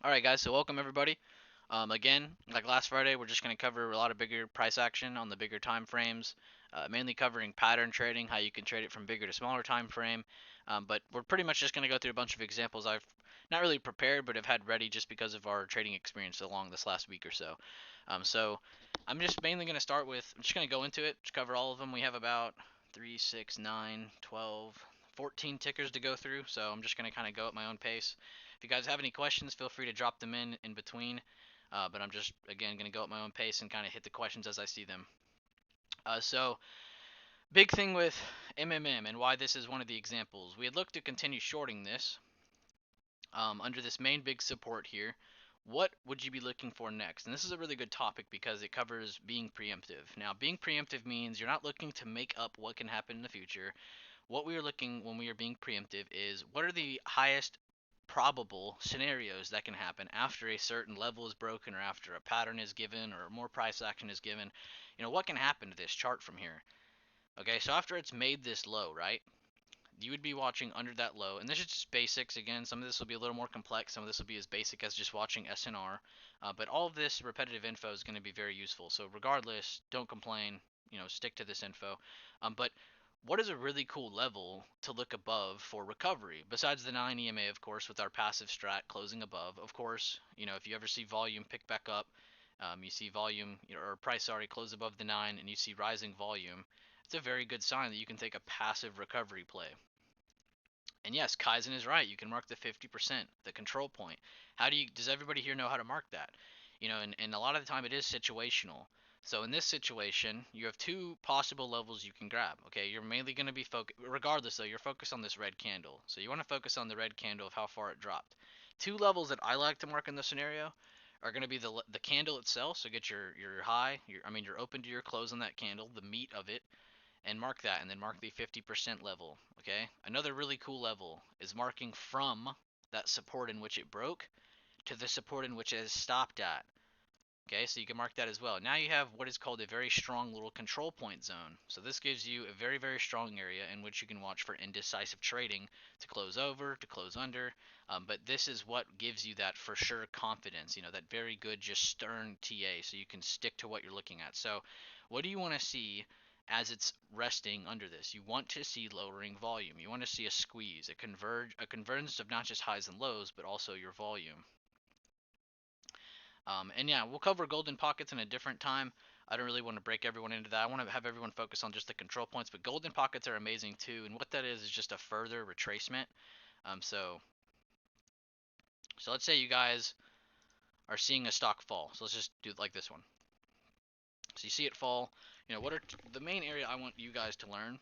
Alright guys, so welcome everybody. Again, like last Friday, we're just going to cover a lot of bigger price action on the bigger time frames, mainly covering pattern trading, how you can trade it from bigger to smaller time frame. But we're pretty much just going to go through a bunch of examples I've not really prepared, but have had ready just because of our trading experience along this last week or so. So I'm just mainly going to start with, I'm just going to go into it, just cover all of them. We have about 3, 6, 9, 12, 14 tickers to go through, so I'm just going to kind of go at my own pace. If you guys have any questions, feel free to drop them in between. But I'm just, again, going to go at my own pace and kind of hit the questions as I see them. So, big thing with MMM and why this is one of the examples. We had looked to continue shorting this under this main big support here. What would you be looking for next? And this is a really good topic because it covers being preemptive. Now, being preemptive means you're not looking to make up what can happen in the future. What we are looking when we are being preemptive is what are the highest probable scenarios that can happen after a certain level is broken or after a pattern is given or more price action is given. What can happen to this chart from here? Okay, so after it's made this low, right? You would be watching under that low, and this is just basics. Again, some of this will be a little more complex, some of this will be as basic as just watching SNR, but all of this repetitive info is going to be very useful. So regardless, don't complain, stick to this info. But what is a really cool level to look above for recovery? Besides the 9 EMA, of course, with our passive strat closing above. Of course, if you ever see volume pick back up, you see volume, or price already close above the 9, and you see rising volume, it's a very good sign that you can take a passive recovery play. And yes, Kaizen is right. You can mark the 50%, the control point. Does everybody here know how to mark that? And a lot of the time it is situational. So in this situation, you have two possible levels you can grab. Okay, you're mainly going to be focused, regardless though, you're focused on this red candle. So you want to focus on the red candle of how far it dropped. Two levels that I like to mark in this scenario are going to be the candle itself. So get your high, your open to your close on that candle, the meat of it, and mark that, and then mark the 50% level. Okay, another really cool level is marking from that support in which it broke to the support in which it has stopped at. Okay, so you can mark that as well. Now you have what is called a very strong little control point zone. So this gives you a very, very strong area in which you can watch for indecisive trading to close over, to close under. But this is what gives you that for sure confidence, that very good, just stern TA, so you can stick to what you're looking at. So what do you want to see as it's resting under this? You want to see lowering volume. You want to see a squeeze, a convergence of not just highs and lows, but also your volume. And yeah, we'll cover golden pockets in a different time. I don't really want to break everyone into that. I want to have everyone focus on just the control points, but golden pockets are amazing too. And what that is just a further retracement. So let's say you guys are seeing a stock fall. So let's just do it like this one. So you see it fall. What are the main area I want you guys to learn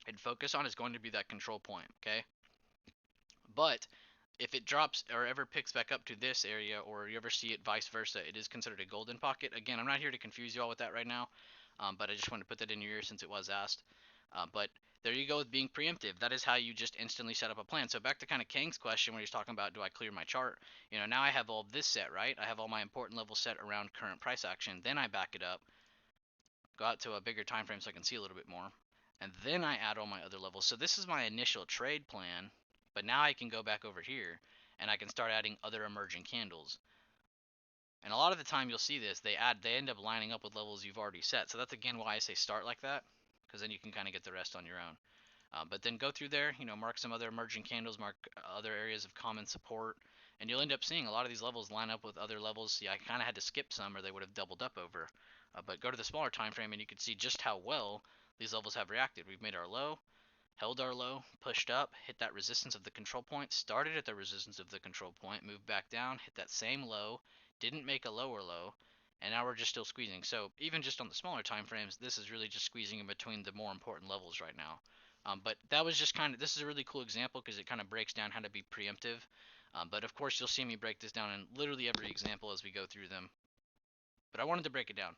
and focus on is going to be that control point, okay? But if it drops or ever picks back up to this area, or you ever see it vice versa, it is considered a golden pocket. Again, I'm not here to confuse you all with that right now, but I just wanted to put that in your ear since it was asked. But there you go with being preemptive. That is how you just instantly set up a plan. So back to kind of Kang's question where he's talking about, do I clear my chart? Now I have all this set, right? I have all my important levels set around current price action. Then I back it up, go out to a bigger time frame so I can see a little bit more, and then I add all my other levels. So this is my initial trade plan, but now I can go back over here and I can start adding other emerging candles. And a lot of the time you'll see this, they end up lining up with levels you've already set. So that's again why I say start like that, because then you can kind of get the rest on your own. But then go through there, mark some other emerging candles, mark other areas of common support, and you'll end up seeing a lot of these levels line up with other levels. See, I kind of had to skip some or they would have doubled up over. But go to the smaller time frame and you can see just how well these levels have reacted. We've made our low, held our low, pushed up, hit that resistance of the control point, started at the resistance of the control point, moved back down, hit that same low, didn't make a lower low, and now we're just still squeezing. So even just on the smaller time frames, this is really just squeezing in between the more important levels right now. But that was just this is a really cool example because it kind of breaks down how to be preemptive. But of course, you'll see me break this down in literally every example as we go through them. But I wanted to break it down.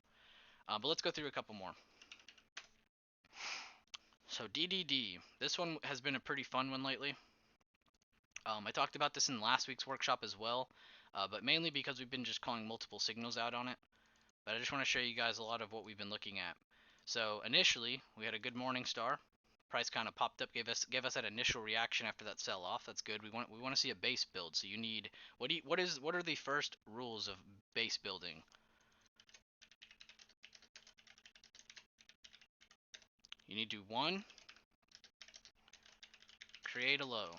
But let's go through a couple more. So DDD, this one has been a pretty fun one lately. I talked about this in last week's workshop as well, but mainly because we've been just calling multiple signals out on it. But I just want to show you guys a lot of what we've been looking at. So initially, we had a good morning star. Price kind of popped up, gave us that initial reaction after that sell off. That's good. We want to see a base build. So you need what are the first rules of base building? You need to, one, create a low.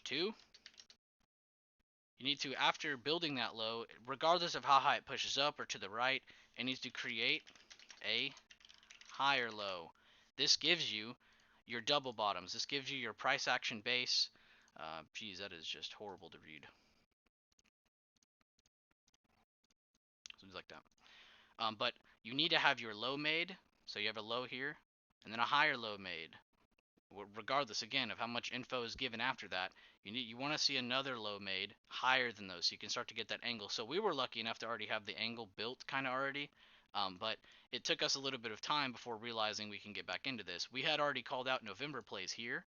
Two, you need to, after building that low, regardless of how high it pushes up or to the right, it needs to create a higher low. This gives you your double bottoms. This gives you your price action base. Geez, that is just horrible to read. Something like that. But you need to have your low made. So you have a low here, and then a higher low made. Regardless, again, of how much info is given after that, you want to see another low made higher than those, so you can start to get that angle. So we were lucky enough to already have the angle built kind of already, but it took us a little bit of time before realizing we can get back into this. We had already called out November plays here,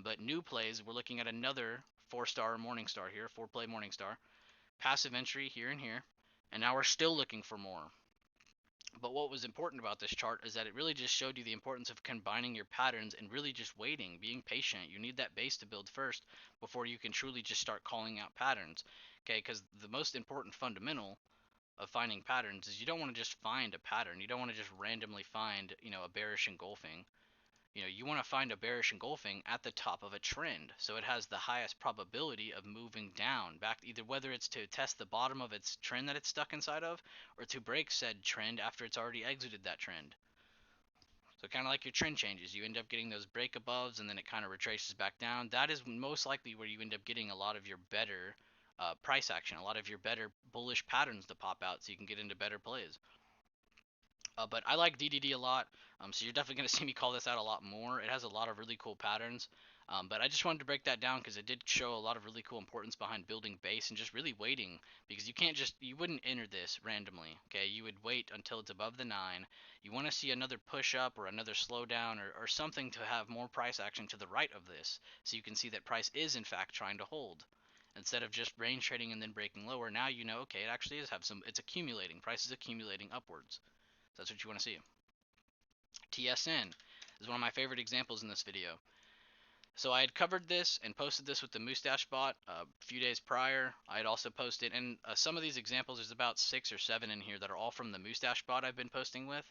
but new plays, we're looking at another 4-star Morningstar here, 4-play Morningstar, passive entry here and here, and now we're still looking for more. But what was important about this chart is that it really just showed you the importance of combining your patterns and really just waiting, being patient. You need that base to build first before you can truly just start calling out patterns. Okay, because the most important fundamental of finding patterns is you don't want to just find a pattern. You don't want to just randomly find, a bearish engulfing. You want to find a bearish engulfing at the top of a trend, so it has the highest probability of moving down back, either whether it's to test the bottom of its trend that it's stuck inside of, or to break said trend after it's already exited that trend. So kind of like your trend changes, you end up getting those break aboves, and then it kind of retraces back down. That is most likely where you end up getting a lot of your better price action, a lot of your better bullish patterns to pop out, so you can get into better plays. But I like DDD a lot, so you're definitely going to see me call this out a lot more. It has a lot of really cool patterns, but I just wanted to break that down because it did show a lot of really cool importance behind building base and just really waiting, because you wouldn't enter this randomly, okay? You would wait until it's above the 9. You want to see another push up or another slowdown or something to have more price action to the right of this, so you can see that price is in fact trying to hold. Instead of just range trading and then breaking lower, now you know, okay, it actually is it's accumulating. Price is accumulating upwards. That's what you want to see. TSN is one of my favorite examples in this video. So I had covered this and posted this with the Mustache bot a few days prior. I had also posted, and some of these examples, there's about 6 or 7 in here that are all from the Mustache bot I've been posting with.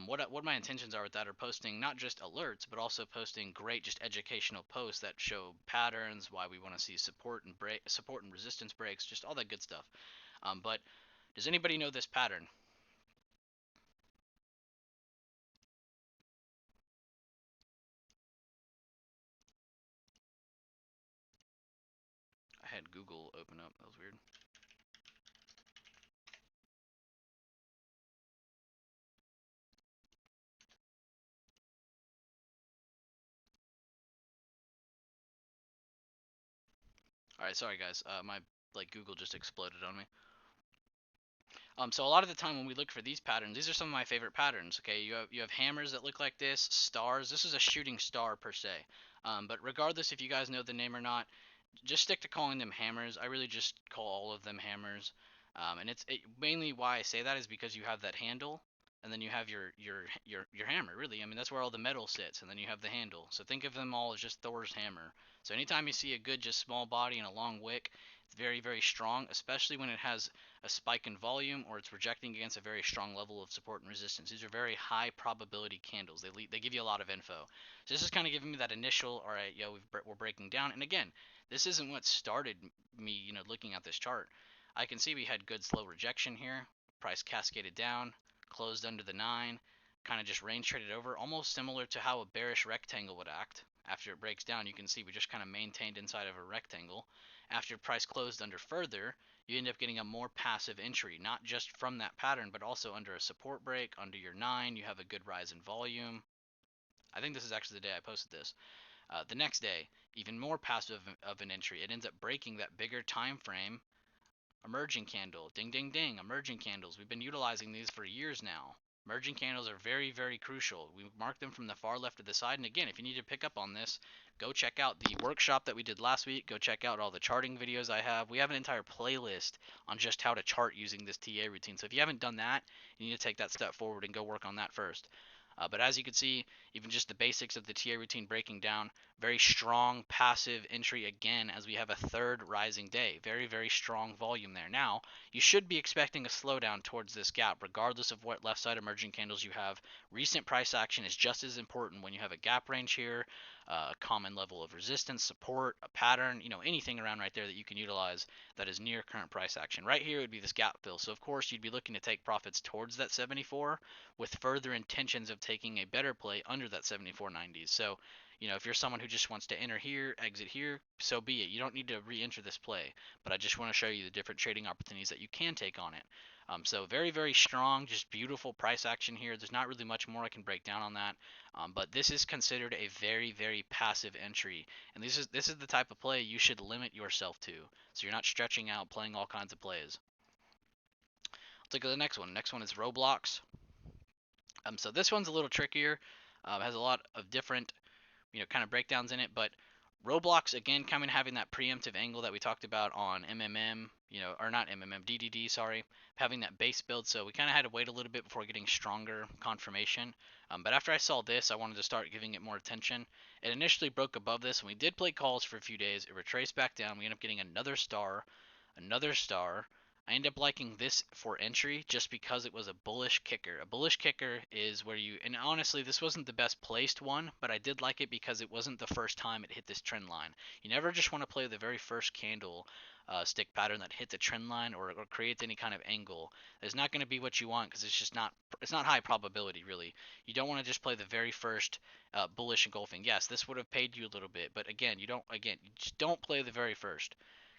What my intentions are with that are posting not just alerts, but also posting great just educational posts that show patterns, why we want to see support and resistance breaks, just all that good stuff. But does anybody know this pattern? I had Google open up. That was weird. All right, sorry guys. My Google just exploded on me. So a lot of the time when we look for these patterns, these are some of my favorite patterns. Okay, you have hammers that look like this, stars. This is a shooting star per se. But regardless if you guys know the name or not, just stick to calling them hammers. I really just call all of them hammers. And mainly why I say that is because you have that handle, and then you have your hammer. Really, I mean that's where all the metal sits, and then you have the handle. So think of them all as just Thor's hammer. So anytime you see a good just small body and a long wick, it's very very strong, especially when it has a spike in volume or it's rejecting against a very strong level of support and resistance. These are very high probability candles. They give you a lot of info. So this is kind of giving me that initial, all right, we're breaking down. And again, this isn't what started me, looking at this chart. I can see we had good slow rejection here. Price cascaded down, closed under the 9, kind of just range traded over, almost similar to how a bearish rectangle would act. After it breaks down, you can see we just kind of maintained inside of a rectangle. After price closed under further, you end up getting a more passive entry, not just from that pattern, but also under a support break, under your 9, you have a good rise in volume. I think this is actually the day I posted this. The next day, even more passive of an entry. It ends up breaking that bigger time frame emerging candle. Ding, ding, ding. Emerging candles. We've been utilizing these for years now. Emerging candles are very, very crucial. We mark them from the far left of the side. And again, if you need to pick up on this, go check out the workshop that we did last week. Go check out all the charting videos I have. We have an entire playlist on just how to chart using this TA routine. So if you haven't done that, you need to take that step forward and go work on that first. But as you can see, even just the basics of the TA routine breaking down, very strong passive entry again as we have a third rising day. Very, very strong volume there. Now, you should be expecting a slowdown towards this gap, regardless of what left side emerging candles you have. Recent price action is just as important when you have a gap range here, a common level of resistance, support, a pattern, anything around right there that you can utilize that is near current price action. Right here would be this gap fill. So of course you'd be looking to take profits towards that 74 with further intentions of taking a better play under that 74.90s. So, if you're someone who just wants to enter here, exit here, so be it. You don't need to re-enter this play, but I just want to show you the different trading opportunities that you can take on it. So very, very strong, just beautiful price action here. There's not really much more I can break down on that, but this is considered a very, very passive entry, and this is the type of play you should limit yourself to, so you're not stretching out, playing all kinds of plays. Let's look at the next one. Next one is Roblox. So this one's a little trickier. Has a lot of different, kind of breakdowns in it, but Roblox again, kind of having that preemptive angle that we talked about on MMM, or not MMM, DDD, sorry, having that base build. So we kind of had to wait a little bit before getting stronger confirmation. But after I saw this, I wanted to start giving it more attention. It initially broke above this, and we did play calls for a few days. It retraced back down. We ended up getting another star, another star. I end up liking this for entry just because it was a bullish kicker. A bullish kicker is where you, and honestly, this wasn't the best placed one, but I did like it because it wasn't the first time it hit this trend line. You never just want to play the very first candle stick pattern that hit the trend line or creates any kind of angle. It's not going to be what you want because it's not high probability really. You don't want to just play the very first bullish engulfing. Yes, this would have paid you a little bit, but you just don't play the very first.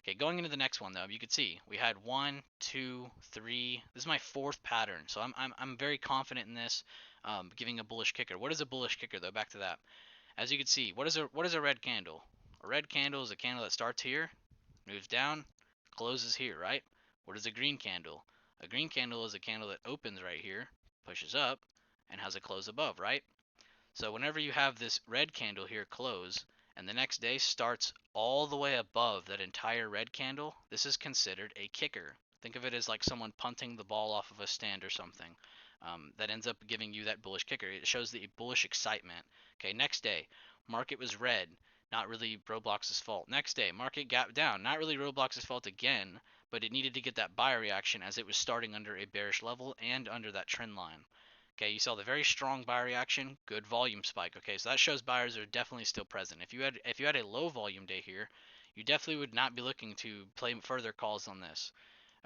Okay, going into the next one though, you can see we had 1, 2, 3. This is my fourth pattern, so I'm very confident in this. Giving a bullish kicker. What is a bullish kicker though? Back to that. As you can see, what is a red candle? A red candle is a candle that starts here, moves down, closes here, right? What is a green candle? A green candle is a candle that opens right here, pushes up, and has a close above, right? So whenever you have this red candle here close, and the next day starts all the way above that entire red candle, this is considered a kicker. Think of it as like someone punting the ball off of a stand or something. That ends up giving you that bullish kicker. It shows the bullish excitement. Okay, next day, market was red. Not really Roblox's fault. Next day, market gap down. Not really Roblox's fault again, but it needed to get that buyer reaction as it was starting under a bearish level and under that trend line. Okay, you saw the very strong buyer reaction, good volume spike. Okay, so that shows buyers are definitely still present. If you had a low volume day here, you definitely would not be looking to play further calls on this.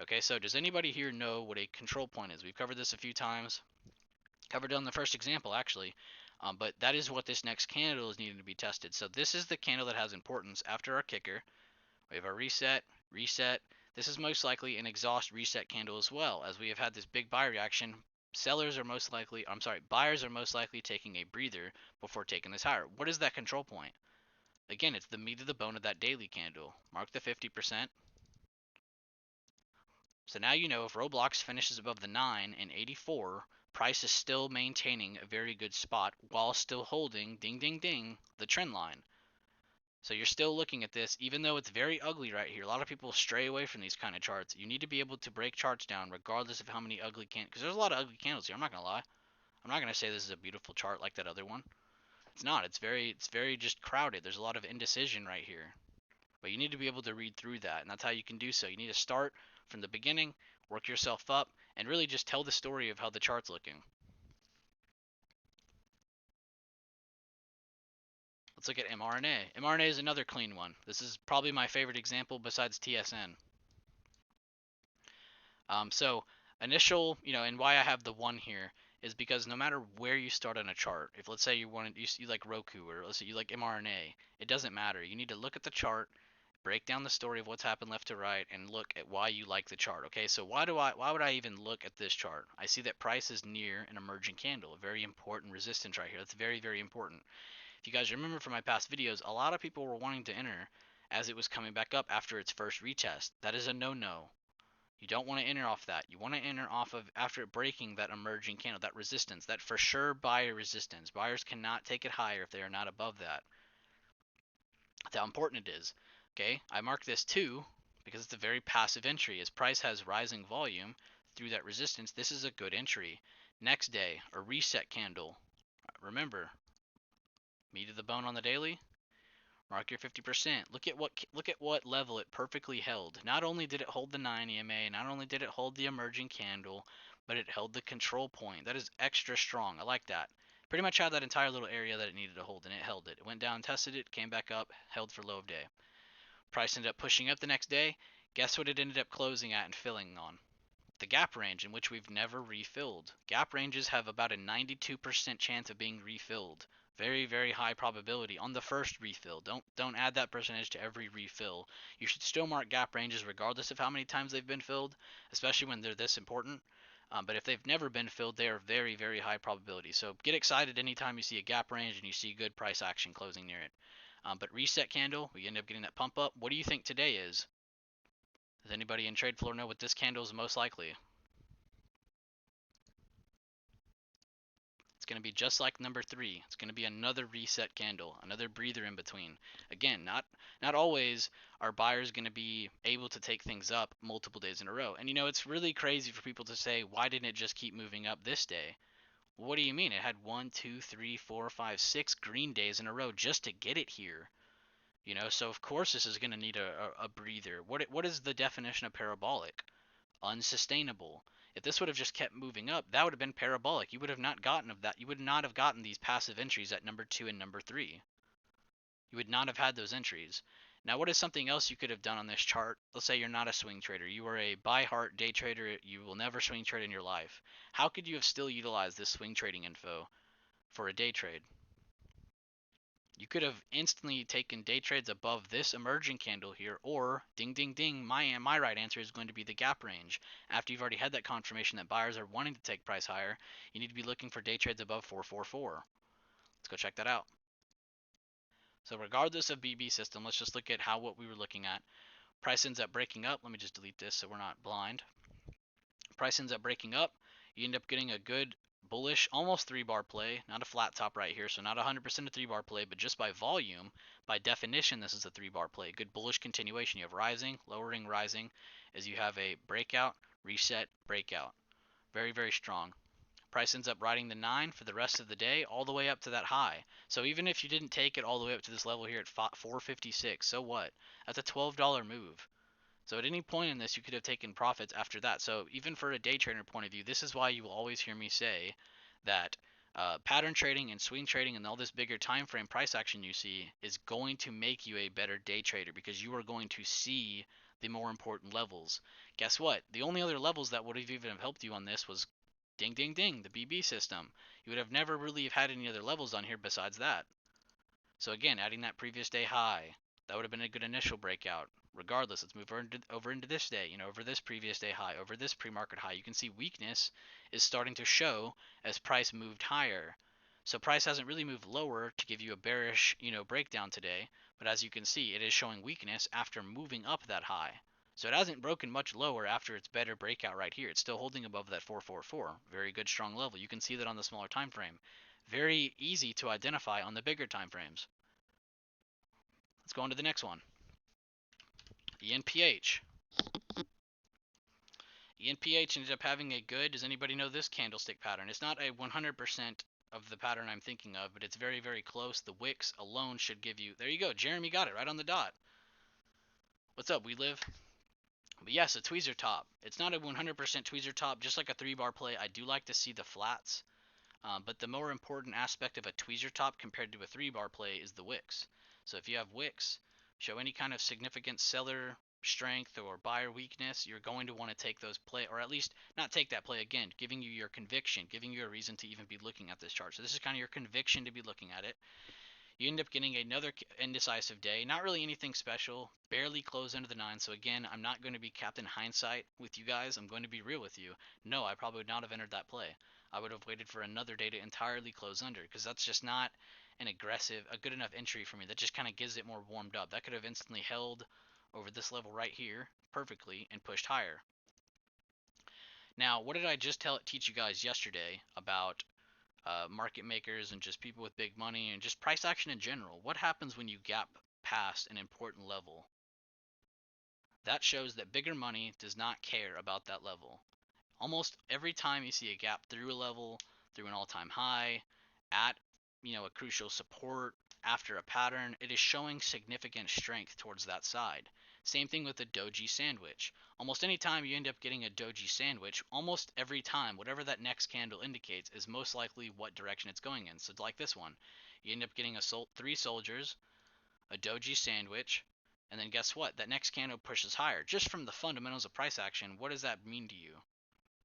Okay, so does anybody here know what a control point is? We've covered this a few times. Covered it on the first example actually. But that is what this next candle is needing to be tested. So this is the candle that has importance after our kicker. We have our reset, reset. This is most likely an exhaust reset candle as well, as we have had this big buy reaction. Buyers are most likely taking a breather before taking this higher. What is that control point? Again, it's the meat of the bone of that daily candle. Mark the 50%. So now you know if Roblox finishes above the 9 and 84, price is still maintaining a very good spot while still holding, ding ding ding, the trend line. So you're still looking at this, even though it's very ugly right here. A lot of people stray away from these kind of charts. You need to be able to break charts down regardless of how many ugly candles, because there's a lot of ugly candles here. I'm not going to lie. I'm not going to say this is a beautiful chart like that other one. It's not. It's very just crowded. There's a lot of indecision right here. But you need to be able to read through that, and that's how you can do so. You need to start from the beginning, work yourself up, and really just tell the story of how the chart's looking. Let's look at mRNA. mRNA is another clean one. This is probably my favorite example besides TSN. So initial, and why I have the 1 here is because no matter where you start on a chart, if let's say you like Roku or let's say you like mRNA, it doesn't matter. You need to look at the chart, break down the story of what's happened left to right, and look at why you like the chart. Okay, so why would I even look at this chart? I see that price is near an emerging candle, a very important resistance right here. That's very, very important. If you guys remember from my past videos, a lot of people were wanting to enter as it was coming back up after its first retest. That is a no-no. You don't want to enter off that. You want to enter off of after breaking that emerging candle, that resistance, that for sure buyer resistance. Buyers cannot take it higher if they are not above that. That's how important it is. Okay, I mark this 2 because it's a very passive entry. As price has rising volume through that resistance, this is a good entry. Next day, a reset candle. remember, meat of the bone on the daily. Mark your 50%. Look at what level it perfectly held. Not only did it hold the 9 EMA, not only did it hold the emerging candle, but it held the control point. That is extra strong. I like that. Pretty much had that entire little area that it needed to hold, and it held it. It went down, tested it, came back up, held for low of day. Price ended up pushing up the next day. Guess what it ended up closing at and filling on? The gap range, in which we've never refilled. Gap ranges have about a 92% chance of being refilled. Very, very high probability on the first refill. Don't add that percentage to every refill. You should still mark gap ranges regardless of how many times they've been filled, especially when they're this important. But if they've never been filled, they are very, very high probability. So get excited anytime you see a gap range and you see good price action closing near it. But reset candle, we end up getting that pump up. What do you think today is? Does anybody in trade floor know what this candle is most likely? It's going to be just like number 3. It's going to be another reset candle, another breather in between. Again, not always are buyers going to be able to take things up multiple days in a row. And you know, it's really crazy for people to say, why didn't it just keep moving up this day? What do you mean? It had 1, 2, 3, 4, 5, 6 green days in a row just to get it here. You know, so of course this is going to need a breather. What is the definition of parabolic? Unsustainable. If this would have just kept moving up, that would have been parabolic. You would have not gotten of that. You would not have gotten these passive entries at number 2 and number 3. You would not have had those entries. Now, what is something else you could have done on this chart? Let's say you're not a swing trader. You are a buy heart day trader. You will never swing trade in your life. How could you have still utilized this swing trading info for a day trade? You could have instantly taken day trades above this emerging candle here, or ding ding ding, my right answer is going to be the gap range. After you've already had that confirmation that buyers are wanting to take price higher, you need to be looking for day trades above 444. Let's go check that out. So regardless of BB system, let's just look at what we were looking at. Price ends up breaking up. Let me just delete this so we're not blind. Price ends up breaking up. You end up getting a good bullish, almost 3-bar play, not a flat top right here, so not 100% a 3-bar play, but just by volume, by definition, this is a 3-bar play. Good bullish continuation. You have rising, lowering, rising, as you have a breakout, reset, breakout. Very, very strong. Price ends up riding the 9 for the rest of the day, all the way up to that high. So even if you didn't take it all the way up to this level here at 456, so what? That's a $12 move. So at any point in this, you could have taken profits after that. So even for a day trader point of view, this is why you will always hear me say that pattern trading and swing trading and all this bigger time frame price action you see is going to make you a better day trader, because you are going to see the more important levels. Guess what? The only other levels that would have even helped you on this was ding ding ding, the BB system. You would have never really have had any other levels on here besides that. So again, adding that previous day high, that would have been a good initial breakout. Regardless, let's move over into this day, over this previous day high, over this pre-market high. You can see weakness is starting to show as price moved higher. So price hasn't really moved lower to give you a bearish, breakdown today, but as you can see, it is showing weakness after moving up that high. So it hasn't broken much lower after its better breakout right here. It's still holding above that 444. Very good, strong level. You can see that on the smaller time frame. Very easy to identify on the bigger time frames. Let's go on to the next one. ENPH. ENPH ended up having a good, does anybody know this candlestick pattern? It's not a 100% of the pattern I'm thinking of, but it's very, very close. The wicks alone should give you, there you go, Jeremy got it right on the dot. What's up, We Live? But yes, a tweezer top. It's not a 100% tweezer top, just like a 3-bar play. I do like to see the flats, but the more important aspect of a tweezer top compared to a 3-bar play is the wicks. So if you have wicks, show any kind of significant seller strength or buyer weakness, you're going to want to take those play, or at least not take that play again, giving you your conviction, giving you a reason to even be looking at this chart. So this is kind of your conviction to be looking at it. You end up getting another indecisive day. Not really anything special. Barely closed under the 9. So again, I'm not going to be Captain Hindsight with you guys. I'm going to be real with you. No, I probably would not have entered that play. I would have waited for another day to entirely close under, because that's just not a good enough entry for me. That just kind of gives it more warmed up. That could have instantly held over this level right here perfectly and pushed higher. Now, what did I just teach you guys yesterday about market makers and just people with big money and just price action in general? What happens when you gap past an important level? That shows that bigger money does not care about that level. Almost every time you see a gap through a level, through an all-time high, at a crucial support after a pattern, it is showing significant strength towards that side. Same thing with the doji sandwich. Almost any time you end up getting a doji sandwich, almost every time, whatever that next candle indicates is most likely what direction it's going in. So like this one, you end up getting three soldiers, a doji sandwich, and then guess what? That next candle pushes higher. Just from the fundamentals of price action, what does that mean to you?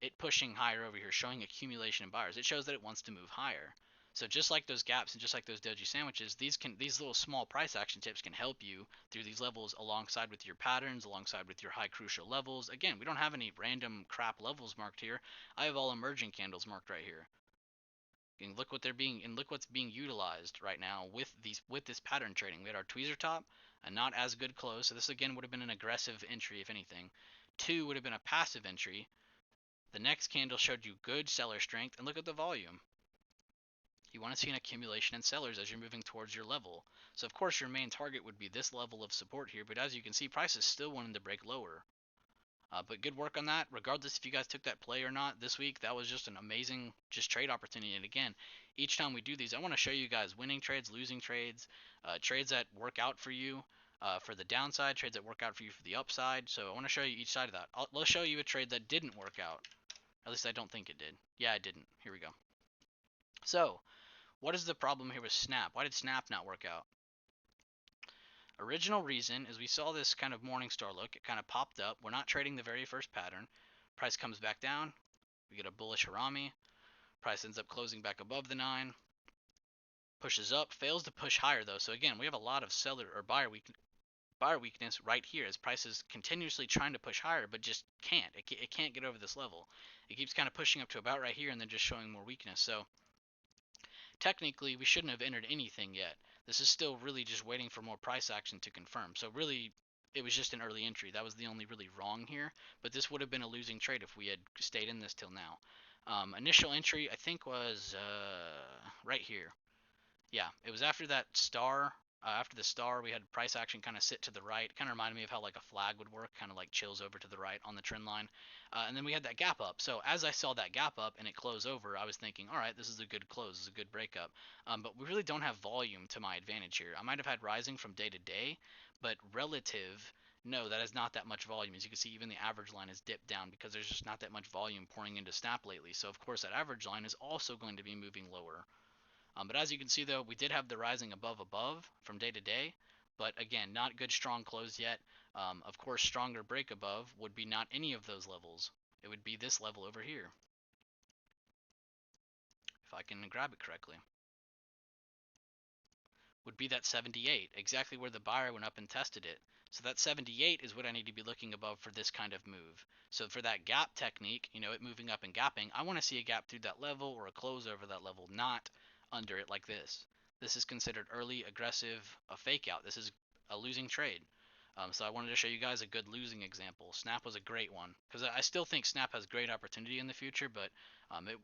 It pushing higher over here, showing accumulation in buyers. It shows that it wants to move higher. So just like those gaps and just like those doji sandwiches, these little small price action tips can help you through these levels alongside with your patterns, alongside with your high crucial levels. Again, we don't have any random crap levels marked here. I have all emerging candles marked right here. And look what's being utilized right now with this pattern trading. We had our tweezer top, a not as good close. So this again would have been an aggressive entry if anything. 2 would have been a passive entry. The next candle showed you good seller strength, and look at the volume. You want to see an accumulation in sellers as you're moving towards your level. So of course your main target would be this level of support here, but as you can see, price is still wanting to break lower. But good work on that. Regardless if you guys took that play or not this week, that was just an amazing trade opportunity. And again, each time we do these, I want to show you guys winning trades, losing trades, trades that work out for you for the downside, trades that work out for you for the upside. So I want to show you each side of that. Let's show you a trade that didn't work out. At least I don't think it did. Yeah, it didn't. Here we go. So, what is the problem here with Snap? Why did Snap not work out? Original reason is we saw this kind of Morningstar look. It kind of popped up. We're not trading the very first pattern. Price comes back down. We get a bullish harami. Price ends up closing back above the 9. Pushes up. Fails to push higher though. So again, we have a lot of seller or buyer weakness right here as price is continuously trying to push higher but just can't. It can't get over this level. It keeps kind of pushing up to about right here and then just showing more weakness. So technically we shouldn't have entered anything yet. This is still really just waiting for more price action to confirm. So really it was just an early entry. That was the only really wrong here, but this would have been a losing trade if we had stayed in this till now. Initial entry I think was right here. Yeah, it was after that star. After the star, we had price action kind of sit to the right. Kind of reminded me of how like a flag would work, kind of like chills over to the right on the trend line. And then we had that gap up. So as I saw that gap up and it close over, I was thinking, all right, this is a good close, this is a good breakup. But we really don't have volume to my advantage here. I might have had rising from day to day, but relative, no, that is not that much volume. As you can see, even the average line is dipped down because there's just not that much volume pouring into Snap lately. So of course that average line is also going to be moving lower. But as you can see though, we did have the rising above from day to day, but again, not good strong close yet. Of course, stronger break above would be not any of those levels. It would be this level over here, if I can grab it correctly. Would be that 78, exactly where the buyer went up and tested it. So that 78 is what I need to be looking above for this kind of move. So for that gap technique, it moving up and gapping, I want to see a gap through that level or a close over that level, not under it like this. This is considered early aggressive, a fake out. This is a losing trade. So I wanted to show you guys a good losing example. Snap was a great one because I still think Snap has great opportunity in the future, but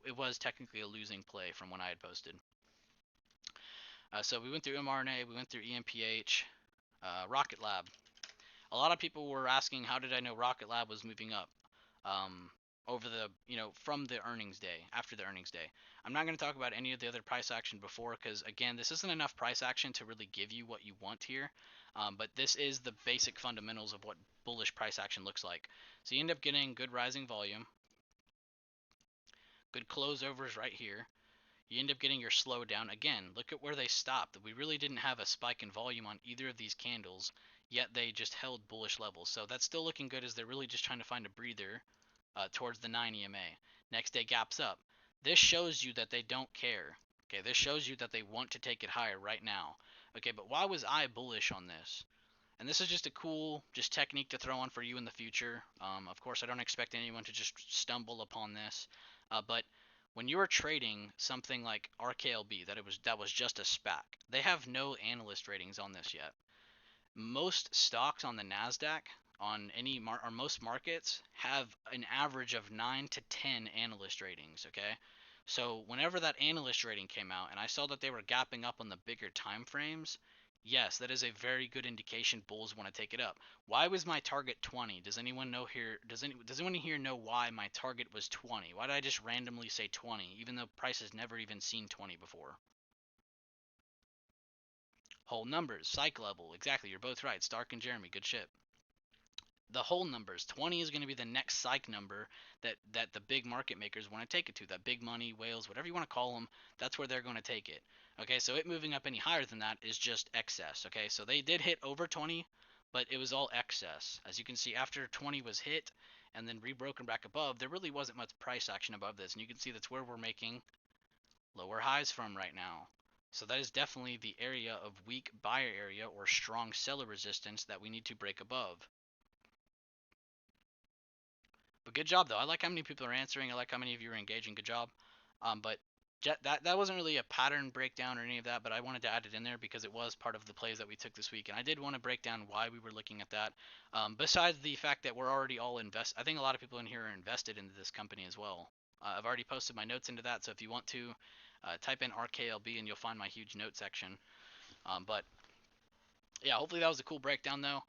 it was technically a losing play from when I had posted. So we went through mRNA, we went through EMPH, Rocket Lab. A lot of people were asking, how did I know Rocket Lab was moving up over the, from the earnings day, after the earnings day. I'm not going to talk about any of the other price action before because, again, this isn't enough price action to really give you what you want here. But this is the basic fundamentals of what bullish price action looks like. So you end up getting good rising volume, good close overs right here. You end up getting your slowdown. Again, look at where they stopped. We really didn't have a spike in volume on either of these candles, yet they just held bullish levels. So that's still looking good as they're really just trying to find a breather towards the 9 EMA. Next day gaps up. This shows you that they don't care. Okay, this shows you that they want to take it higher right now. Okay, but why was I bullish on this? And this is just a cool technique to throw on for you in the future. Of course, I don't expect anyone to just stumble upon this, but when you are trading something like RKLB, that was just a SPAC, they have no analyst ratings on this yet. Most stocks on the Nasdaq, on or most markets, have an average of 9 to 10 analyst ratings. Okay, so whenever that analyst rating came out, and I saw that they were gapping up on the bigger time frames, yes, that is a very good indication bulls want to take it up. Why was my target 20? Does anyone know here? Does anyone here know why my target was 20? Why did I just randomly say 20, even though price has never even seen 20 before? Whole numbers, psych level, exactly, you're both right. Stark and Jeremy, good shit. The whole numbers, 20 is going to be the next psych number that the big market makers want to take it to. That big money, whales, whatever you want to call them, that's where they're going to take it. Okay, so it moving up any higher than that is just excess. Okay, so they did hit over 20, but it was all excess. As you can see, after 20 was hit and then rebroken back above, there really wasn't much price action above this. And you can see that's where we're making lower highs from right now. So that is definitely the area of weak buyer area or strong seller resistance that we need to break above. But good job though. I like how many people are answering. I like how many of you are engaging. Good job. But that wasn't really a pattern breakdown or any of that, but I wanted to add it in there because it was part of the plays that we took this week, and I did want to break down why we were looking at that. Besides the fact that we're already all I think a lot of people in here are invested into this company as well. I've already posted my notes into that, so if you want to, type in RKLB and you'll find my huge note section. But yeah, hopefully that was a cool breakdown though.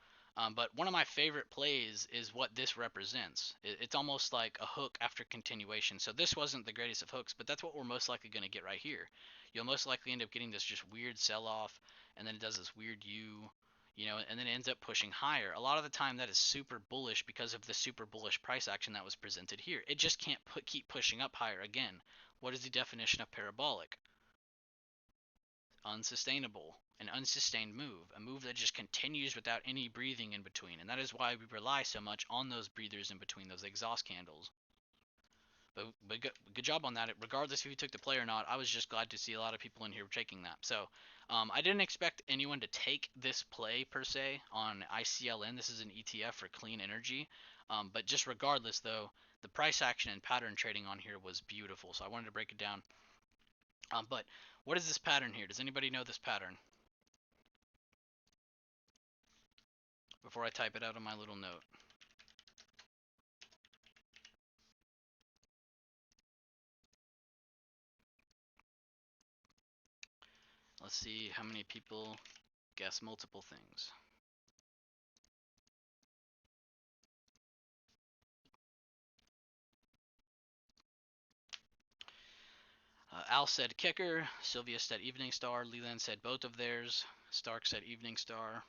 But one of my favorite plays is what this represents. It's almost like a hook after continuation. So this wasn't the greatest of hooks, but that's what we're most likely going to get right here. You'll most likely end up getting this just weird sell-off, and then it does this weird and then it ends up pushing higher. A lot of the time that is super bullish because of the super bullish price action that was presented here. It just can't keep pushing up higher again. What is the definition of parabolic? Unsustainable, an unsustained move, a move that just continues without any breathing in between. And that is why we rely so much on those breathers in between, those exhaust candles. But good job on that. Regardless if you took the play or not, I was just glad to see a lot of people in here taking that. So I didn't expect anyone to take this play per se on ICLN. This is an ETF for clean energy. But just regardless, though, the price action and pattern trading on here was beautiful. So I wanted to break it down. But what is this pattern here? Does anybody know this pattern? Before I type it out on my little note. Let's see how many people guess multiple things. Al said kicker, Sylvia said evening star, Leland said both of theirs, Stark said evening star.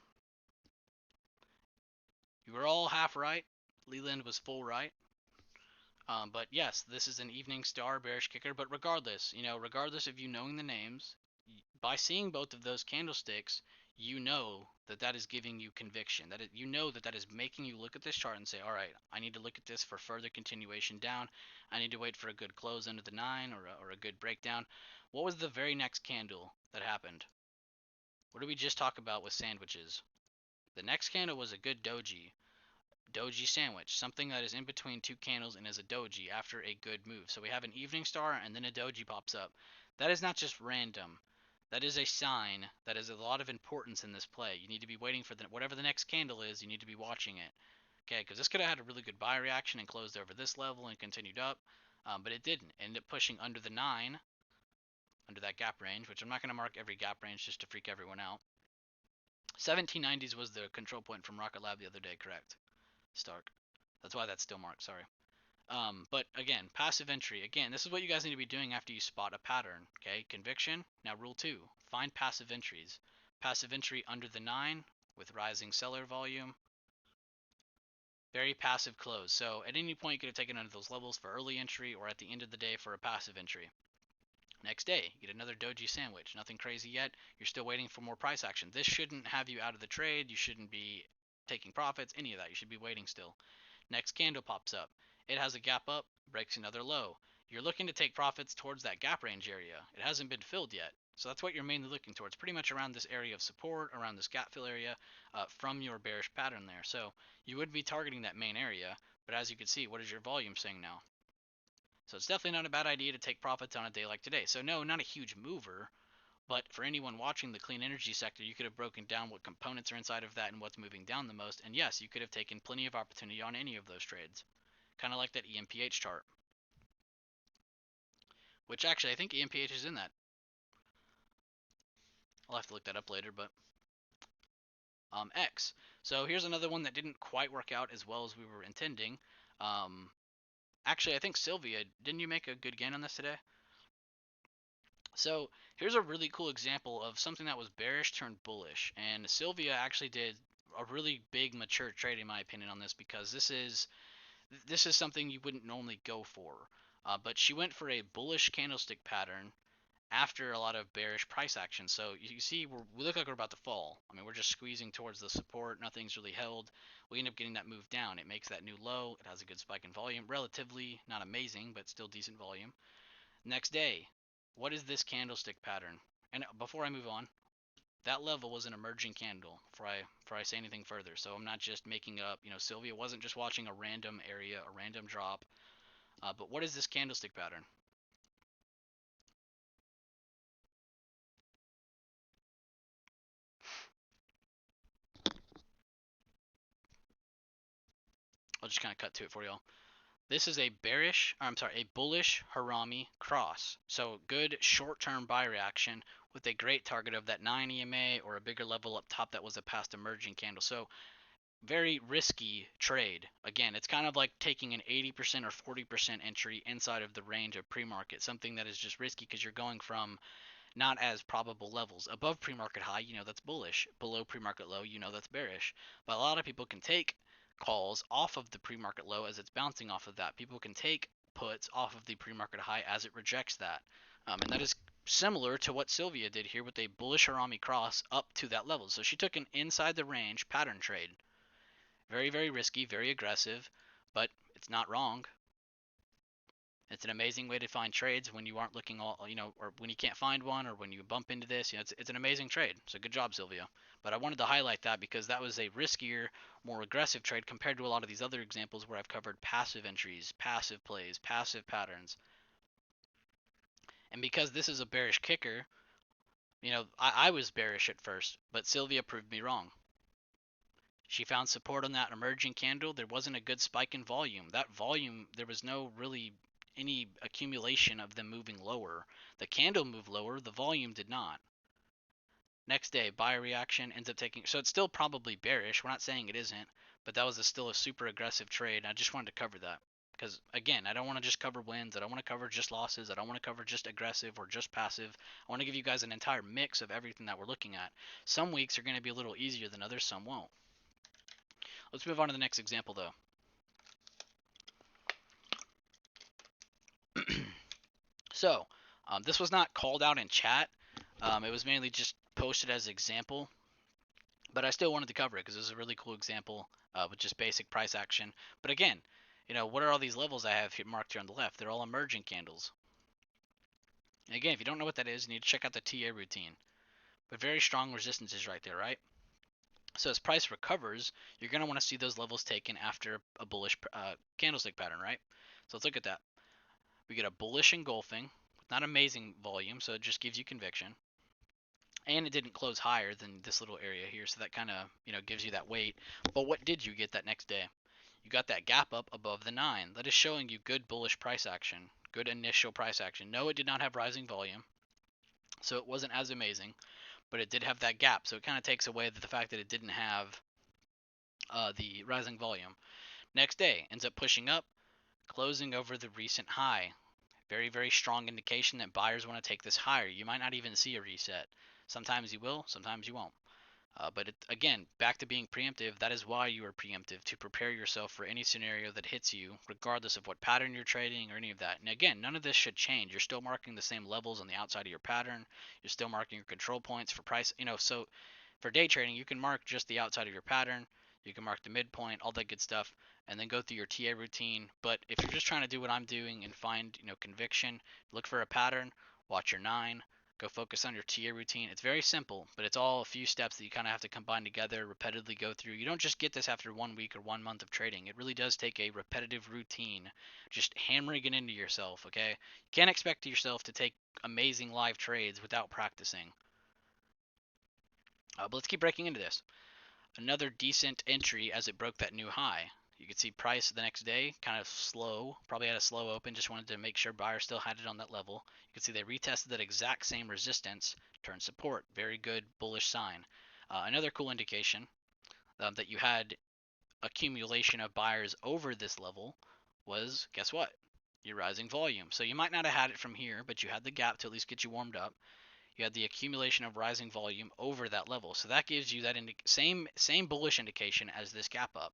You were all half right. Leland was full right. But yes, this is an evening star bearish kicker. But regardless, regardless of you knowing the names, by seeing both of those candlesticks, you know that is giving you conviction. You know that is making you look at this chart and say, all right, I need to look at this for further continuation down. I need to wait for a good close under the 9 or a good breakdown. What was the very next candle that happened? What did we just talk about with sandwiches? The next candle was a good doji sandwich, something that is in between two candles and is a doji after a good move. So we have an evening star and then a doji pops up. That is not just random. That is a sign that is a lot of importance in this play. You need to be waiting for whatever the next candle is, you need to be watching it. Okay, because this could have had a really good buy reaction and closed over this level and continued up, but it didn't. It ended up pushing under the 9, under that gap range, which I'm not going to mark every gap range just to freak everyone out. 1790s was the control point from Rocket Lab the other day, correct? Stark. That's why that's still marked, sorry. But again, passive entry. Again, this is what you guys need to be doing after you spot a pattern. Okay, conviction. Now rule 2, find passive entries. Passive entry under the 9 with rising seller volume. Very passive close. So at any point you could have taken under those levels for early entry or at the end of the day for a passive entry. Next day, you get another doji sandwich. Nothing crazy yet. You're still waiting for more price action. This shouldn't have you out of the trade. You shouldn't be taking profits, any of that. You should be waiting still. Next candle pops up. It has a gap up, breaks another low. You're looking to take profits towards that gap range area. It hasn't been filled yet. So that's what you're mainly looking towards, pretty much around this area of support, around this gap fill area from your bearish pattern there. So you would be targeting that main area, but as you can see, what is your volume saying now? So it's definitely not a bad idea to take profits on a day like today. So no, not a huge mover, but for anyone watching the clean energy sector, you could have broken down what components are inside of that and what's moving down the most. And yes, you could have taken plenty of opportunity on any of those trades. Kind of like that EMPH chart. Which actually, I think EMPH is in that. I'll have to look that up later, but X. So here's another one that didn't quite work out as well as we were intending. Actually, I think Sylvia, didn't you make a good gain on this today? So here's a really cool example of something that was bearish turned bullish, and Sylvia actually did a really big mature trade in my opinion on this, because this is something you wouldn't normally go for. But she went for a bullish candlestick pattern after a lot of bearish price action. So you see, we look like we're about to fall. I mean, we're just squeezing towards the support. Nothing's really held. We end up getting that move down. It makes that new low. It has a good spike in volume. Relatively not amazing, but still decent volume. Next day, what is this candlestick pattern? And before I move on, that level was an emerging candle before I say anything further. So I'm not just making up. Sylvia wasn't just watching a random area, a random drop. But what is this candlestick pattern? I'll just kind of cut to it for y'all. This is a bullish Harami cross. So good short-term buy reaction with a great target of that 9 EMA or a bigger level up top that was a past emerging candle. So very risky trade. Again, it's kind of like taking an 80% or 40% entry inside of the range of pre-market, something that is just risky because you're going from not as probable levels. Above pre-market high, that's bullish. Below pre-market low, that's bearish. But a lot of people can take calls off of the pre-market low as it's bouncing off of that. People can take puts off of the pre-market high as it rejects that. And that is similar to what Sylvia did here with a bullish Harami cross up to that level. So she took an inside the range pattern trade. Very, very risky, very aggressive, but it's not wrong. It's an amazing way to find trades when you aren't looking or when you can't find one, or when you bump into this. It's an amazing trade. So good job, Sylvia. But I wanted to highlight that because that was a riskier, more aggressive trade compared to a lot of these other examples where I've covered passive entries, passive plays, passive patterns. And because this is a bearish kicker, I was bearish at first, but Sylvia proved me wrong. She found support on that emerging candle. There wasn't a good spike in volume. That volume, there was no really any accumulation of them moving lower. The candle moved lower, the volume did not. Next day, buy reaction ends up taking, so it's still probably bearish. We're not saying it isn't, but that was still a super aggressive trade. I just wanted to cover that because, again, I don't want to just cover wins. I don't want to cover just losses. I don't want to cover just aggressive or just passive. I want to give you guys an entire mix of everything that we're looking at. Some weeks are going to be a little easier than others, some won't. Let's move on to the next example, though. So, this was not called out in chat. It was mainly just posted as an example, but I still wanted to cover it because this is a really cool example with just basic price action. But again, what are all these levels I have here marked here on the left? They're all emerging candles. And again, if you don't know what that is, you need to check out the TA routine. But very strong resistances right there, right? So as price recovers, you're going to want to see those levels taken after a bullish candlestick pattern, right? So let's look at that. We get a bullish engulfing, not amazing volume, so it just gives you conviction. And it didn't close higher than this little area here, so that kind of gives you that weight. But what did you get that next day? You got that gap up above the 9. That is showing you good bullish price action, good initial price action. No, it did not have rising volume, so it wasn't as amazing, but it did have that gap, so it kind of takes away the fact that it didn't have the rising volume. Next day ends up pushing up, closing over the recent high. Very, very strong indication that buyers want to take this higher. You might not even see a reset. Sometimes you will, sometimes you won't. But again, back to being preemptive, that is why you are preemptive, to prepare yourself for any scenario that hits you, regardless of what pattern you're trading or any of that. And again, none of this should change. You're still marking the same levels on the outside of your pattern. You're still marking your control points for price. So for day trading, you can mark just the outside of your pattern. You can mark the midpoint, all that good stuff, and then go through your TA routine. But if you're just trying to do what I'm doing and find, conviction, look for a pattern, watch your 9, go focus on your TA routine. It's very simple, but it's all a few steps that you kind of have to combine together, repetitively go through. You don't just get this after 1 week or 1 month of trading. It really does take a repetitive routine, just hammering it into yourself, okay? You can't expect yourself to take amazing live trades without practicing. But let's keep breaking into this. Another decent entry as it broke that new high. You could see price the next day kind of slow, probably had a slow open, just wanted to make sure buyers still had it on that level. You can see they retested that exact same resistance, turned support. Very good bullish sign. Another cool indication that you had accumulation of buyers over this level was, guess what? your rising volume. So you might not have had it from here, but you had the gap to at least get you warmed up. You had the accumulation of rising volume over that level. So that gives you that same bullish indication as this gap up.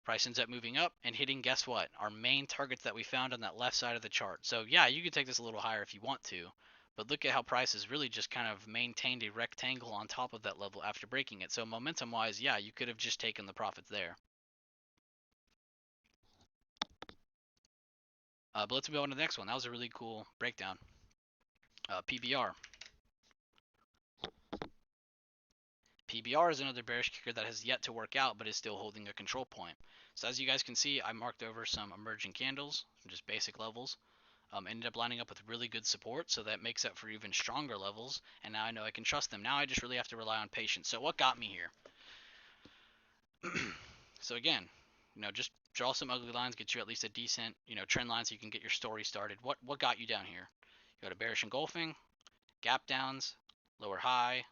Price ends up moving up and hitting, guess what? Our main targets that we found on that left side of the chart. So yeah, you could take this a little higher if you want to, but look at how price has really just kind of maintained a rectangle on top of that level after breaking it. So momentum wise, yeah, you could have just taken the profits there. But let's move on to the next one. That was a really cool breakdown. PBR. PBR is another bearish kicker that has yet to work out, but is still holding a control point. So as you guys can see, I marked over some emerging candles, just basic levels. Ended up lining up with really good support, so that makes up for even stronger levels, and now I know I can trust them. Now I just really have to rely on patience. So what got me here? So again, just draw some ugly lines, get you at least a decent, trend line so you can get your story started. What got you down here? You got a bearish engulfing, gap downs, lower high,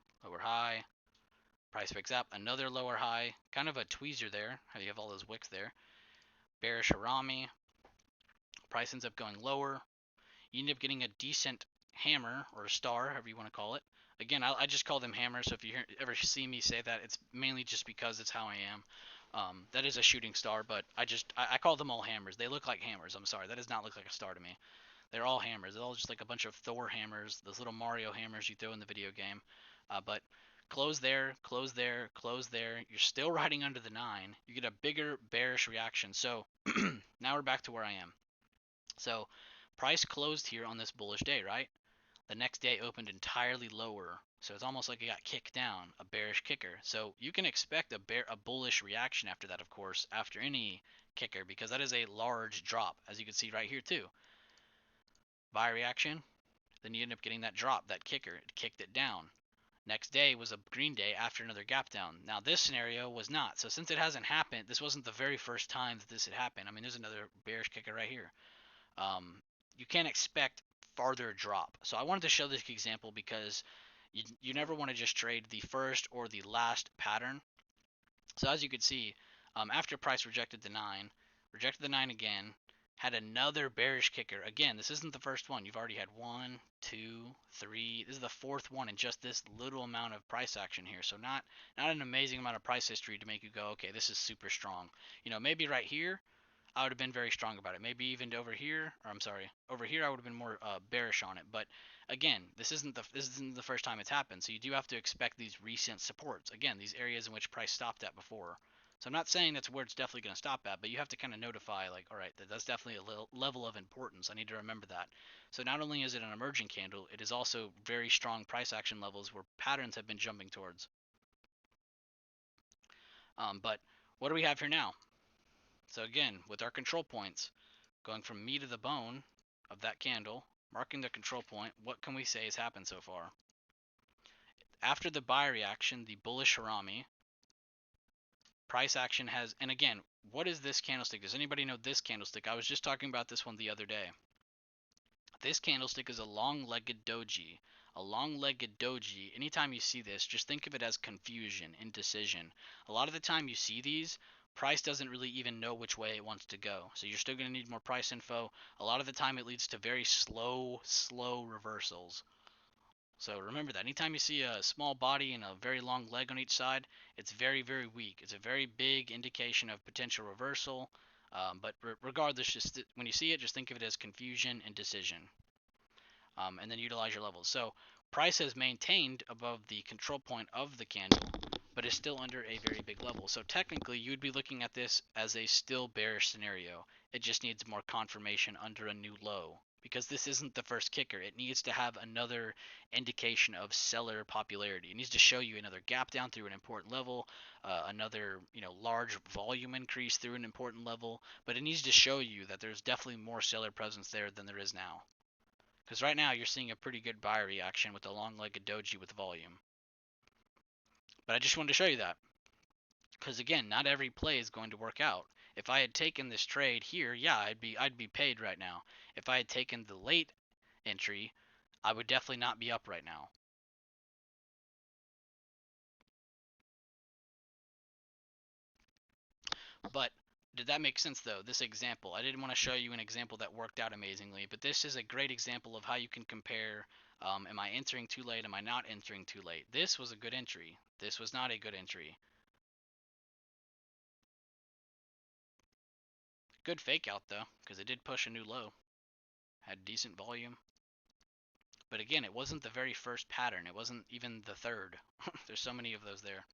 price picks up, another lower high, kind of a tweezer there, how you have all those wicks there. Bearish harami, price ends up going lower. You end up getting a decent hammer or a star, however you want to call it. Again, I just call them hammers, so if you ever see me say that, it's mainly just because it's how I am. That is a shooting star, but I call them all hammers. They look like hammers. I'm sorry, that does not look like a star to me. They're all hammers. They're all just like a bunch of Thor hammers, those little Mario hammers you throw in the video game. But close there, close there, close there. You're still riding under the 9. You get a bigger bearish reaction. So now we're back to where I am. So price closed here on this bullish day, right? The next day opened entirely lower. So it's almost like it got kicked down, a bearish kicker. So you can expect a bullish reaction after that, of course, after any kicker, because that is a large drop, as you can see right here too. Buy reaction, then you end up getting that drop, that kicker. It kicked it down. Next day was a green day after another gap down. Now this scenario was not. So since it hasn't happened, this wasn't the very first time that this had happened. I mean, there's another bearish kicker right here. You can't expect farther drop. So I wanted to show this example because you never want to just trade the first or the last pattern. So as you can see, after price rejected the 9 again, had another bearish kicker. Again, this isn't the first one. You've already had 1, 2, 3. This is the fourth one in just this little amount of price action here. So not an amazing amount of price history to make you go, okay, this is super strong. Maybe right here, I would have been very strong about it. Maybe even over here, or I'm sorry, over here I would have been more bearish on it. But again, this isn't the first time it's happened. So you do have to expect these recent supports. Again, these areas in which price stopped at before. So I'm not saying that's where it's definitely going to stop at, but you have to kind of notify, like, all right, that's definitely a level of importance. I need to remember that. So not only is it an emerging candle, it is also very strong price action levels where patterns have been jumping towards. But what do we have here now? So again, with our control points, going from me to the bone of that candle, marking the control point, what can we say has happened so far? After the buy reaction, the bullish harami, price action has, and again, what is this candlestick? Does anybody know this candlestick? I was just talking about this one the other day. This candlestick is a long-legged doji. A long-legged doji, anytime you see this, just think of it as confusion, indecision. A lot of the time you see these, price doesn't really even know which way it wants to go. So you're still going to need more price info. A lot of the time it leads to very slow reversals. So remember that. Anytime you see a small body and a very long leg on each side, it's very, very weak. It's a very big indication of potential reversal. But regardless, just when you see it, just think of it as confusion and decision. And then utilize your levels. So price has maintained above the control point of the candle, but is still under a very big level. So technically, you'd be looking at this as a still bearish scenario. It just needs more confirmation under a new low. Because this isn't the first kicker. It needs to have another indication of seller popularity. It needs to show you another gap down through an important level, another large volume increase through an important level, but it needs to show you that there's definitely more seller presence there than there is now. Because right now you're seeing a pretty good buy reaction with a long-legged doji with volume. But I just wanted to show you that. Because again, not every play is going to work out. If I had taken this trade here, yeah, I'd be paid right now. If I had taken the late entry, I would definitely not be up right now. But did that make sense though? This example, I didn't want to show you an example that worked out amazingly, but this is a great example of how you can compare. Am I entering too late? Am I not entering too late? This was a good entry. This was not a good entry. Good fake out though, because it did push a new low. Had decent volume. But again, it wasn't the very first pattern. It wasn't even the third. There's so many of those there.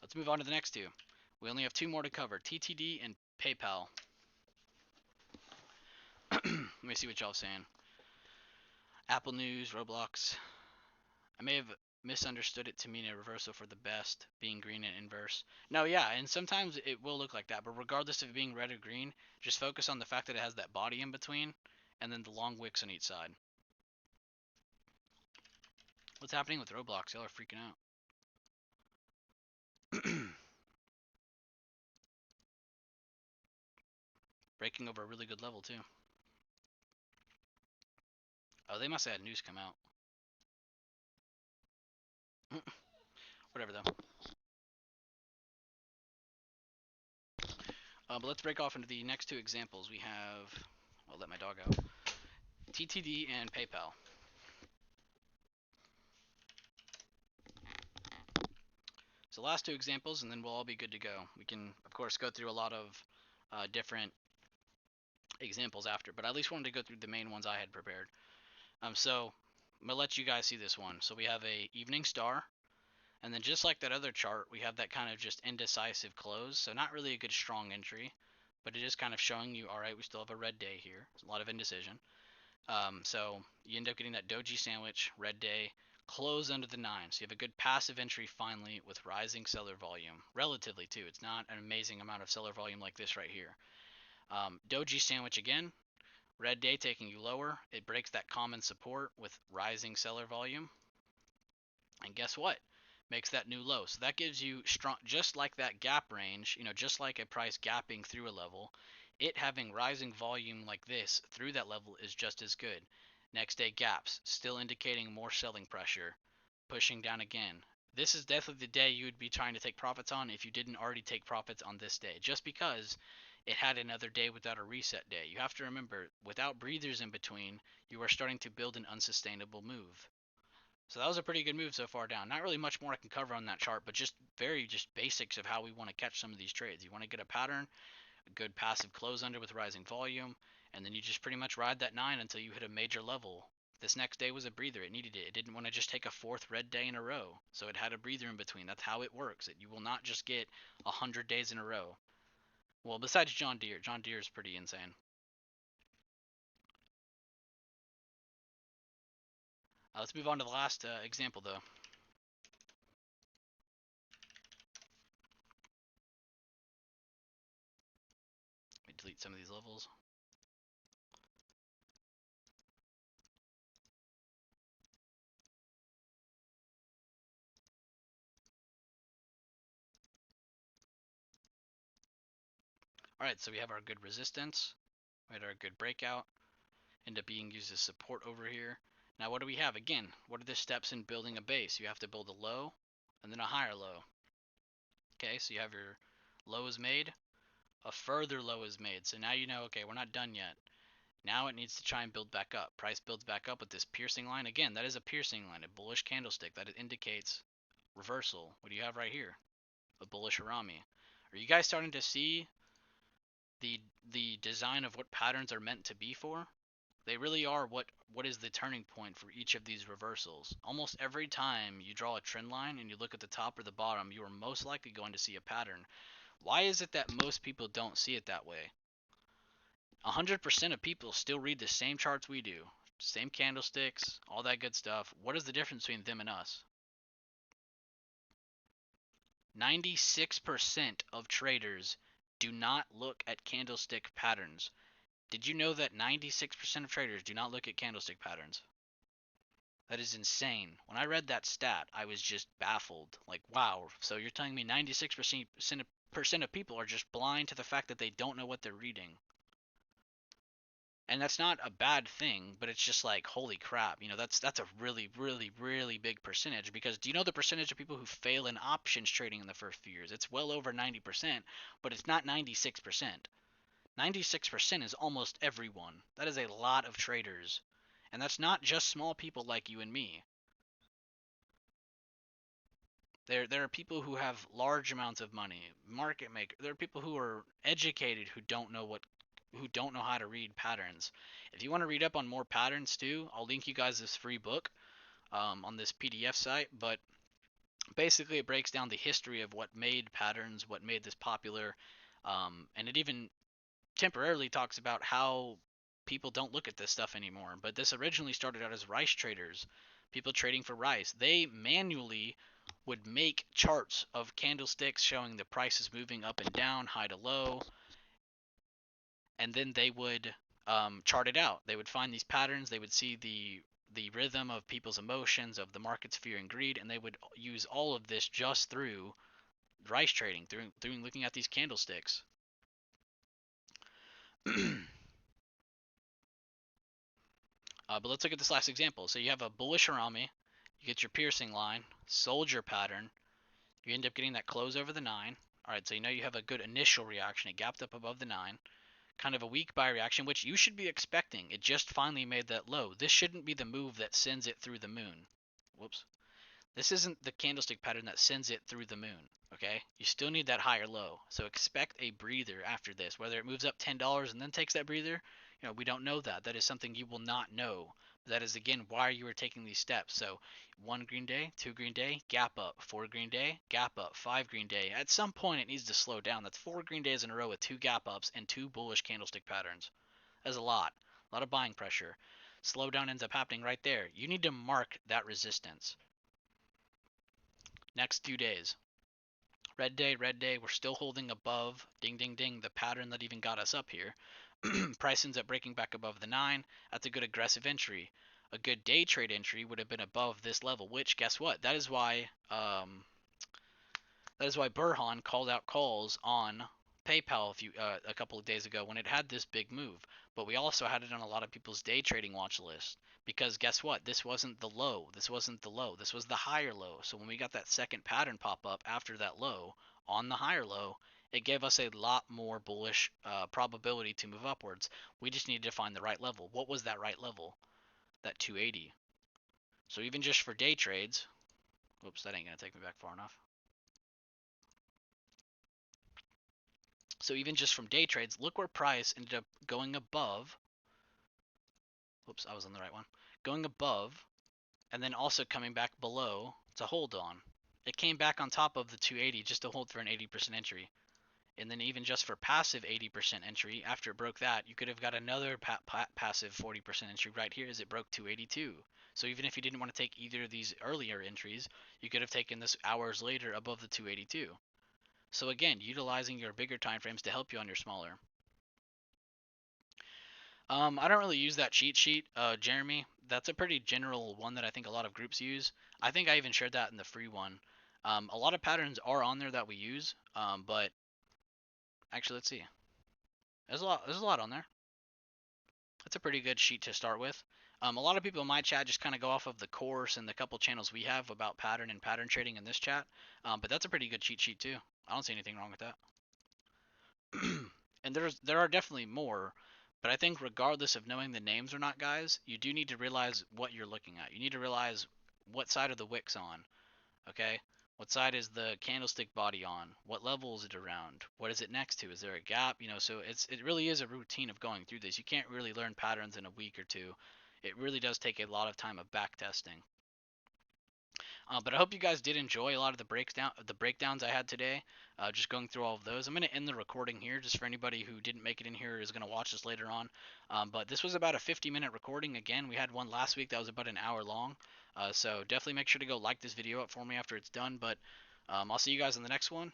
Let's move on to the next two. We only have two more to cover, TTD and PayPal. Let me see what y'all saying. Apple News, Roblox. I may have misunderstood it to mean a reversal for the best, being green and inverse. No, yeah, and sometimes it will look like that, but regardless of it being red or green, just focus on the fact that it has that body in between, and then the long wicks on each side. What's happening with Roblox? Y'all are freaking out. Breaking over a really good level, too. Oh, they must have had news come out. Whatever, though. But let's break off into the next two examples. We have, I'll let my dog out, TTD and PayPal. So last two examples, and then we'll all be good to go. We can, of course, go through a lot of different examples after, but I at least wanted to go through the main ones I had prepared. So I'm gonna let you guys see this one. So we have a evening star, and then just like that other chart, we have that kind of just indecisive close. So not really a good strong entry, but it is kind of showing you, all right, we still have a red day here. There's a lot of indecision. So you end up getting that doji sandwich, red day, close under the 9. So you have a good passive entry finally with rising seller volume, relatively too. It's not an amazing amount of seller volume like this right here. Doji sandwich again, red day taking you lower. It breaks that common support with rising seller volume. And guess what? Makes that new low. So that gives you strong, just like that gap range, just like a price gapping through a level, it having rising volume like this through that level is just as good. Next day gaps, still indicating more selling pressure, pushing down again. This is definitely the day you would be trying to take profits on if you didn't already take profits on this day, just because it had another day without a reset day. You have to remember, without breathers in between, you are starting to build an unsustainable move. So that was a pretty good move so far down. Not really much more I can cover on that chart, but just basics of how we want to catch some of these trades. You want to get a pattern, a good passive close under with rising volume, and then you just pretty much ride that 9 until you hit a major level. This next day was a breather. It needed it. It didn't want to just take a fourth red day in a row. So it had a breather in between. That's how it works. You will not just get 100 days in a row. Well, besides John Deere. John Deere is pretty insane. Let's move on to the last example, though. Let me delete some of these levels. Alright, so we have our good resistance. We had our good breakout. End up being used as support over here. Now what do we have? Again, what are the steps in building a base? You have to build a low and then a higher low. Okay, so you have your low is made, a further low is made. So now you know, okay, we're not done yet. Now it needs to try and build back up. Price builds back up with this piercing line. Again, that is a piercing line, a bullish candlestick. That indicates reversal. What do you have right here? A bullish Harami. Are you guys starting to see the design of what patterns are meant to be for? They really are what is the turning point for each of these reversals. Almost every time you draw a trend line and you look at the top or the bottom, you are most likely going to see a pattern. Why is it that most people don't see it that way? 100% of people still read the same charts we do, same candlesticks, all that good stuff. What is the difference between them and us? 96% of traders do not look at candlestick patterns. Did you know that 96% of traders do not look at candlestick patterns? That is insane. When I read that stat, I was just baffled. Like, wow, so you're telling me 96% of people are just blind to the fact that they don't know what they're reading. And that's not a bad thing, but it's just like, holy crap, that's a really, really, really big percentage. Because do you know the percentage of people who fail in options trading in the first few years? It's well over 90%, but it's not 96%. 96% is almost everyone. That is a lot of traders. And that's not just small people like you and me. There are people who have large amounts of money, market makers. There are people who are educated who don't know how to read patterns. If you want to read up on more patterns too, I'll link you guys this free book on this PDF site. But basically, it breaks down the history of what made patterns, what made this popular, and it even temporarily talks about how people don't look at this stuff anymore. But this originally started out as rice traders, people trading for rice. They manually would make charts of candlesticks showing the prices moving up and down, high to low, and then they would chart it out. They would find these patterns. They would see the rhythm of people's emotions, of the market's fear and greed, and they would use all of this just through rice trading, through looking at these candlesticks. But let's look at this last example. So you have a bullish harami, you get your piercing line, soldier pattern, you end up getting that close over the 9. All right, so you know you have a good initial reaction. It gapped up above the 9. Kind of a weak buy reaction, which you should be expecting. It just finally made that low. This shouldn't be the move that sends it through the moon. Whoops. This isn't the candlestick pattern that sends it through the moon, okay? You still need that higher low. So expect a breather after this. Whether it moves up $10 and then takes that breather, we don't know that. That is something you will not know. That is, again, why you are taking these steps. So 1 green day, 2 green day, gap up. 4 green day, gap up. 5 green day. At some point, it needs to slow down. That's 4 green days in a row with 2 gap ups and 2 bullish candlestick patterns. That's a lot. A lot of buying pressure. Slowdown ends up happening right there. You need to mark that resistance. Next 2 days. Red day, we're still holding above, ding, ding, ding, the pattern that even got us up here. Price ends up breaking back above the 9. That's a good aggressive entry. A good day trade entry would have been above this level, which, guess what? That is why Burhan called out calls on PayPal a couple of days ago when it had this big move. But we also had it on a lot of people's day trading watch list because guess what? This wasn't the low. This wasn't the low. This was the higher low. So when we got that second pattern pop up after that low on the higher low, it gave us a lot more bullish probability to move upwards. We just needed to find the right level. What was that right level? That 280. So even just for day trades, whoops, that ain't gonna take me back far enough. So even just from day trades, look where price ended up going above. Whoops, I was on the right one. Going above, and then also coming back below to hold on. It came back on top of the 280 just to hold for an 80% entry. And then even just for passive 80% entry, after it broke that, you could have got another passive 40% entry right here as it broke 282. So even if you didn't want to take either of these earlier entries, you could have taken this hours later above the 282. So again, utilizing your bigger time frames to help you on your smaller. I don't really use that cheat sheet, Jeremy. That's a pretty general one that I think a lot of groups use. I think I even shared that in the free one. A lot of patterns are on there that we use, but actually, let's see. There's a lot. There's a lot on there. That's a pretty good sheet to start with. A lot of people in my chat just kind of go off of the course and the couple channels we have about pattern and pattern trading in this chat. But that's a pretty good cheat sheet too. I don't see anything wrong with that. And there are definitely more, but I think regardless of knowing the names or not, guys, you do need to realize what you're looking at. You need to realize what side of the wick's on, okay? What side is the candlestick body on? What level is it around? What is it next to? Is there a gap? So it really is a routine of going through this. You can't really learn patterns in a week or two. It really does take a lot of time of back testing. But I hope you guys did enjoy a lot of the breakdowns I had today. Just going through all of those. I'm going to end the recording here, just for anybody who didn't make it in here or is going to watch this later on. But this was about a 50-minute recording. Again, we had one last week that was about an hour long. So definitely make sure to go like this video up for me after it's done. But I'll see you guys in the next one.